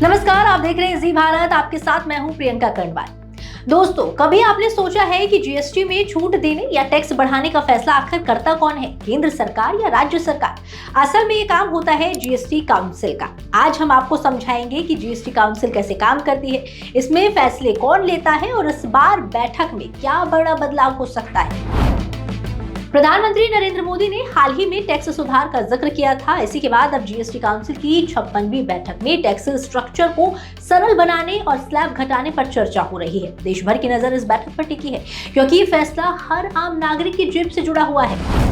नमस्कार, आप देख रहे हैं जी भारत। आपके साथ मैं हूं प्रियंका कर्णवाल। दोस्तों, कभी आपने सोचा है कि जीएसटी में छूट देने या टैक्स बढ़ाने का फैसला आखिर करता कौन है, केंद्र सरकार या राज्य सरकार? असल में ये काम होता है जीएसटी काउंसिल का। आज हम आपको समझाएंगे कि जीएसटी काउंसिल कैसे काम करती है, इसमें फैसले कौन लेता है और इस बार बैठक में क्या बड़ा बदलाव हो सकता है। प्रधानमंत्री नरेंद्र मोदी ने हाल ही में टैक्स सुधार का जिक्र किया था। इसी के बाद अब जीएसटी काउंसिल की 56वीं बैठक में टैक्स स्ट्रक्चर को सरल बनाने और स्लैब घटाने पर चर्चा हो रही है। देश भर की नजर इस बैठक पर टिकी है, क्योंकि ये फैसला हर आम नागरिक की जेब से जुड़ा हुआ है।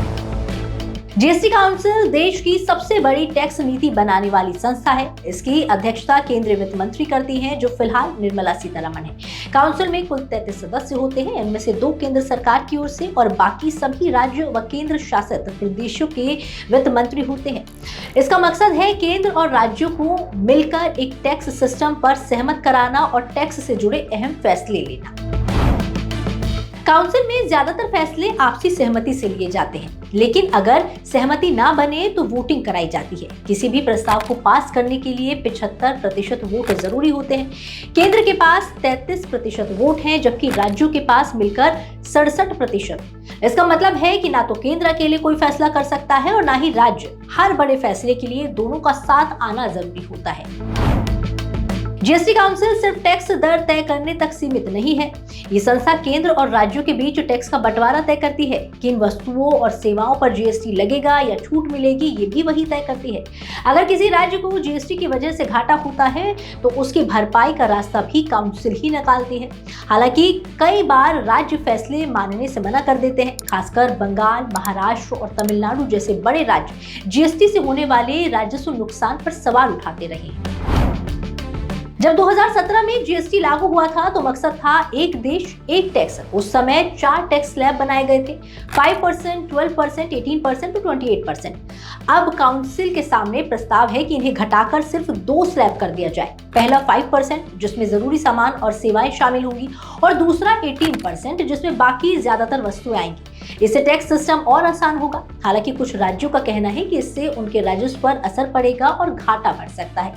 जीएसटी काउंसिल देश की सबसे बड़ी टैक्स नीति बनाने वाली संस्था है। इसकी अध्यक्षता केंद्रीय वित्त मंत्री करती हैं, जो फिलहाल निर्मला सीतारमण है। काउंसिल में कुल 33 सदस्य होते हैं। इनमें से 2 केंद्र सरकार की ओर से और बाकी सभी राज्य व केंद्र शासित प्रदेशों के वित्त मंत्री होते हैं। इसका मकसद है केंद्र और राज्यों को मिलकर एक टैक्स सिस्टम पर सहमत कराना और टैक्स से जुड़े अहम फैसले लेना। काउंसिल में ज्यादातर फैसले आपसी सहमति से लिए जाते हैं, लेकिन अगर सहमति ना बने तो वोटिंग कराई जाती है। किसी भी प्रस्ताव को पास करने के लिए 75% वोट जरूरी होते हैं। केंद्र के पास 33% वोट हैं, जबकि राज्यों के पास मिलकर 67%। इसका मतलब है कि ना तो केंद्र अकेले कोई फैसला कर सकता है और ना ही राज्य। हर बड़े फैसले के लिए दोनों का साथ आना जरूरी होता है। जीएसटी काउंसिल सिर्फ टैक्स दर तय करने तक सीमित नहीं है। ये संस्था केंद्र और राज्यों के बीच टैक्स का बंटवारा तय करती है। किन वस्तुओं और सेवाओं पर जीएसटी लगेगा या छूट मिलेगी, ये भी वही तय करती है। अगर किसी राज्य को जीएसटी की वजह से घाटा होता है तो उसकी भरपाई का रास्ता भी काउंसिल ही निकालती है। हालांकि कई बार राज्य फैसले मानने से मना कर देते हैं। खासकर बंगाल, महाराष्ट्र और तमिलनाडु जैसे बड़े राज्य जीएसटी से होने वाले राजस्व नुकसान पर सवाल उठाते रहे। जब 2017 में जीएसटी लागू हुआ था तो मकसद था एक देश एक टैक्स। उस समय 4 टैक्स स्लैब बनाए गए थे, 5%, 12%, 18% और 28%। अब काउंसिल के सामने प्रस्ताव है कि इन्हें घटाकर सिर्फ 2 स्लैब कर दिया जाए। पहला 5%, जिसमें जरूरी सामान और सेवाएं शामिल होंगी, और दूसरा 18%, जिसमें बाकी ज्यादातर वस्तुएं आएंगी। इससे टैक्स सिस्टम और आसान होगा। हालांकि कुछ राज्यों का कहना है कि इससे उनके राजस्व पर असर पड़ेगा और घाटा बढ़ सकता है।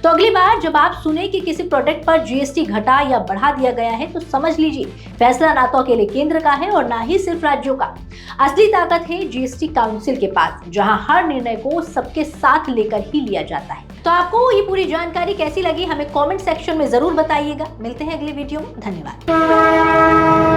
तो अगली बार जब आप सुने कि किसी प्रोडक्ट पर जीएसटी घटा या बढ़ा दिया गया है, तो समझ लीजिए फैसला ना तो अकेले केंद्र का है और ना ही सिर्फ राज्यों का। असली ताकत है जीएसटी काउंसिल के पास, जहां हर निर्णय को सबके साथ लेकर ही लिया जाता है। तो आपको ये पूरी जानकारी कैसी लगी, हमें कमेंट सेक्शन में जरूर बताइएगा। मिलते हैं अगली वीडियो में। धन्यवाद।